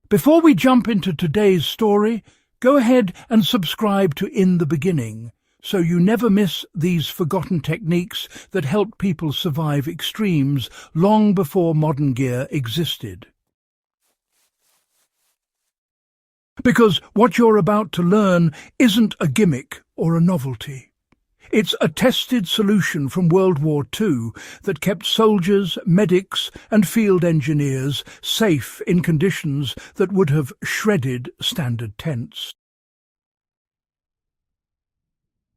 Before we jump into today's story, go ahead and subscribe to In the Beginning, so you never miss these forgotten techniques that helped people survive extremes long before modern gear existed. Because what you're about to learn isn't a gimmick or a novelty. It's a tested solution from World War II that kept soldiers, medics and field engineers safe in conditions that would have shredded standard tents.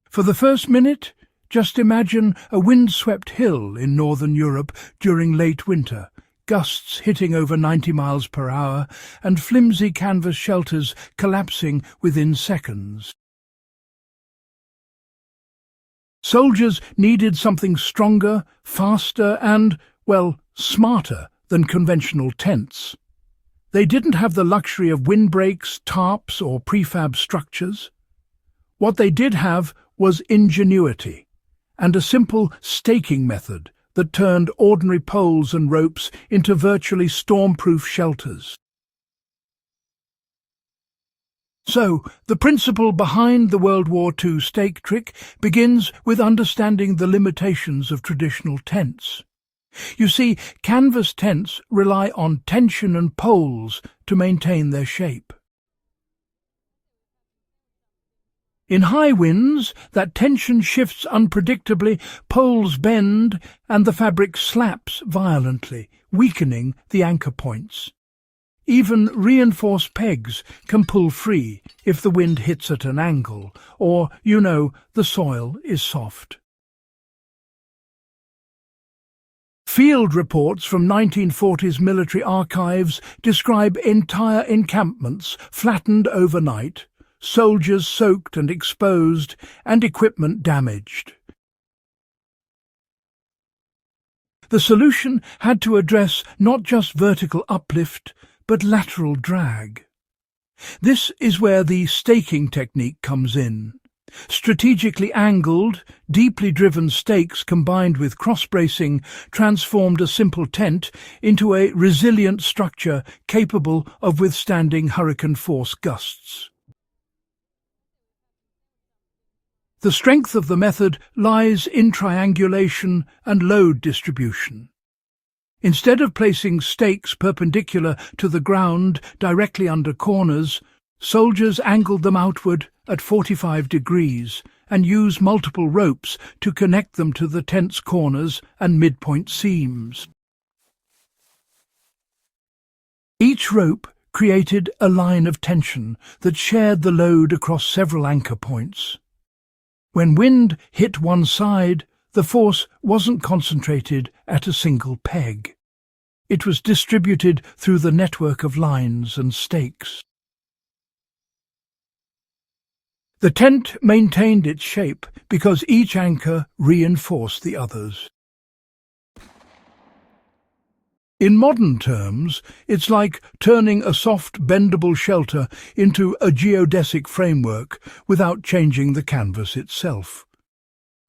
For the first minute, just imagine a wind-swept hill in northern Europe during late winter, gusts hitting over 90 miles per hour and flimsy canvas shelters collapsing within seconds. Soldiers needed something stronger, faster and, well, smarter than conventional tents. They didn't have the luxury of windbreaks, tarps or prefab structures. What they did have was ingenuity and a simple staking method that turned ordinary poles and ropes into virtually storm-proof shelters. So, the principle behind the World War II stake trick begins with understanding the limitations of traditional tents. You see, canvas tents rely on tension and poles to maintain their shape. In high winds, that tension shifts unpredictably, poles bend, and the fabric slaps violently, weakening the anchor points. Even reinforced pegs can pull free if the wind hits at an angle, or, the soil is soft. Field reports from 1940s military archives describe entire encampments flattened overnight, soldiers soaked and exposed, and equipment damaged. The solution had to address not just vertical uplift, but lateral drag. This is where the staking technique comes in. Strategically angled, deeply driven stakes combined with cross-bracing transformed a simple tent into a resilient structure capable of withstanding hurricane-force gusts. The strength of the method lies in triangulation and load distribution. Instead of placing stakes perpendicular to the ground directly under corners, soldiers angled them outward at 45 degrees and used multiple ropes to connect them to the tent's corners and midpoint seams. Each rope created a line of tension that shared the load across several anchor points. When wind hit one side, the force wasn't concentrated at a single peg. It was distributed through the network of lines and stakes. The tent maintained its shape because each anchor reinforced the others. In modern terms, it's like turning a soft, bendable shelter into a geodesic framework without changing the canvas itself.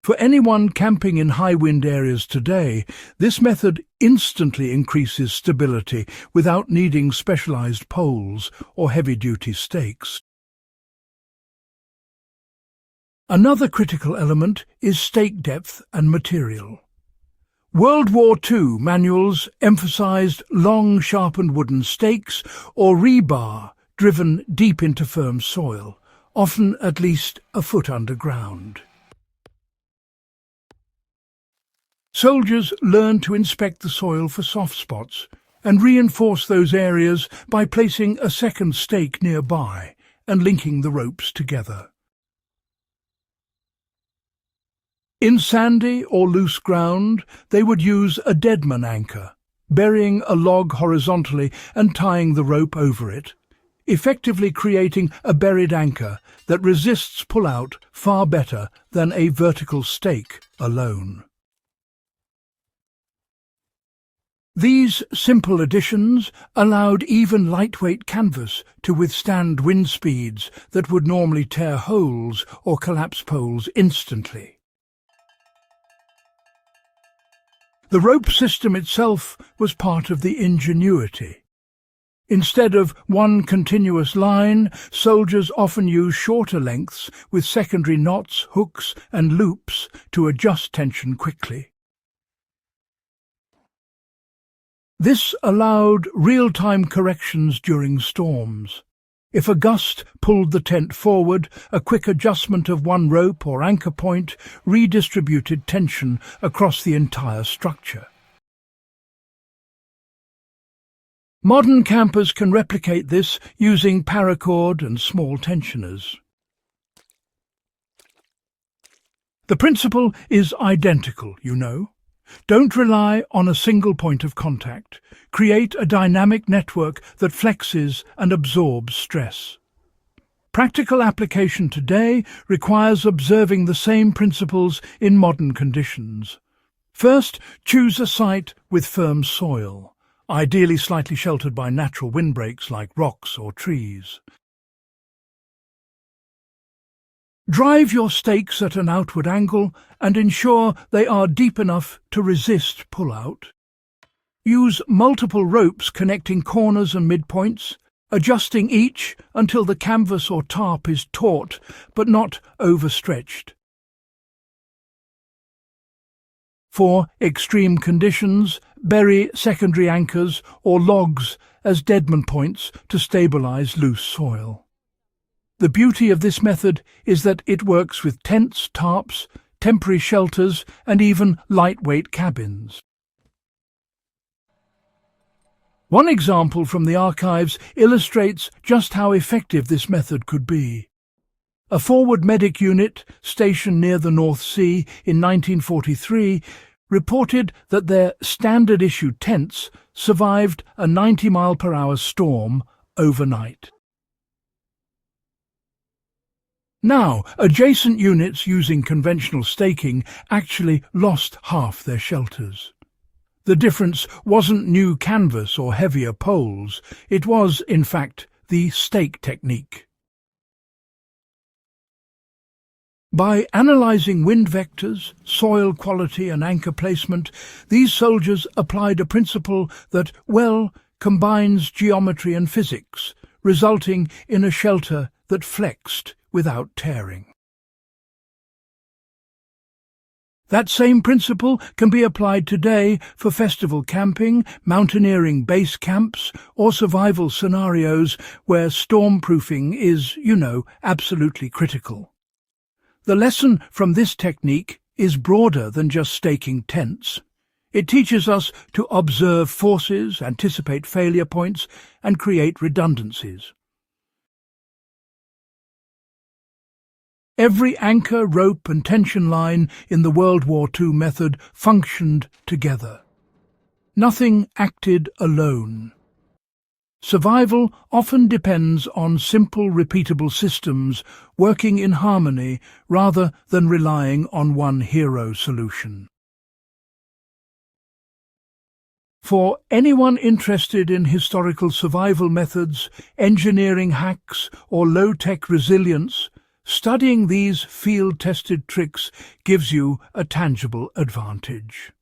For anyone camping in high-wind areas today, this method instantly increases stability without needing specialized poles or heavy-duty stakes. Another critical element is stake depth and material. World War II manuals emphasized long, sharpened wooden stakes or rebar driven deep into firm soil, often at least a foot underground. Soldiers learned to inspect the soil for soft spots and reinforce those areas by placing a second stake nearby and linking the ropes together. In sandy or loose ground, they would use a deadman anchor, burying a log horizontally and tying the rope over it, effectively creating a buried anchor that resists pull-out far better than a vertical stake alone. These simple additions allowed even lightweight canvas to withstand wind speeds that would normally tear holes or collapse poles instantly. The rope system itself was part of the ingenuity. Instead of one continuous line, soldiers often use shorter lengths with secondary knots, hooks and loops to adjust tension quickly. This allowed real-time corrections during storms. If a gust pulled the tent forward, a quick adjustment of one rope or anchor point redistributed tension across the entire structure. Modern campers can replicate this using paracord and small tensioners. The principle is identical, you know. Don't rely on a single point of contact. Create a dynamic network that flexes and absorbs stress. Practical application today requires observing the same principles in modern conditions. First, choose a site with firm soil, ideally slightly sheltered by natural windbreaks like rocks or trees. Drive your stakes at an outward angle and ensure they are deep enough to resist pull-out. Use multiple ropes connecting corners and midpoints, adjusting each until the canvas or tarp is taut but not overstretched. For extreme conditions, bury secondary anchors or logs as deadman points to stabilize loose soil. The beauty of this method is that it works with tents, tarps, temporary shelters, and even lightweight cabins. One example from the archives illustrates just how effective this method could be. A forward medic unit stationed near the North Sea in 1943 reported that their standard-issue tents survived a 90-mile-per-hour storm overnight. Now, adjacent units using conventional staking actually lost half their shelters. The difference wasn't new canvas or heavier poles, it was, in fact, the stake technique. By analyzing wind vectors, soil quality and anchor placement, these soldiers applied a principle that, well, combines geometry and physics, resulting in a shelter that flexed without tearing. That same principle can be applied today for festival camping, mountaineering base camps, or survival scenarios where stormproofing is, absolutely critical. The lesson from this technique is broader than just staking tents. It teaches us to observe forces, anticipate failure points, and create redundancies. Every anchor, rope and tension line in the World War II method functioned together. Nothing acted alone. Survival often depends on simple, repeatable systems working in harmony rather than relying on one hero solution. For anyone interested in historical survival methods, engineering hacks, or low-tech resilience, studying these field-tested tricks gives you a tangible advantage.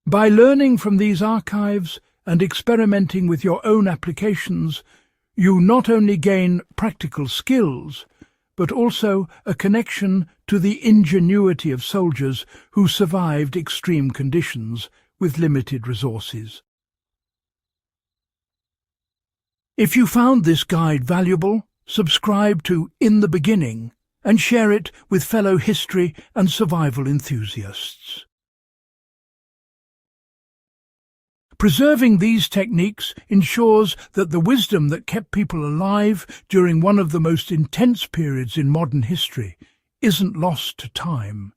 By learning from these archives and experimenting with your own applications, you not only gain practical skills, but also a connection to the ingenuity of soldiers who survived extreme conditions with limited resources. If you found this guide valuable, subscribe to In the Beginning and share it with fellow history and survival enthusiasts. Preserving these techniques ensures that the wisdom that kept people alive during one of the most intense periods in modern history isn't lost to time.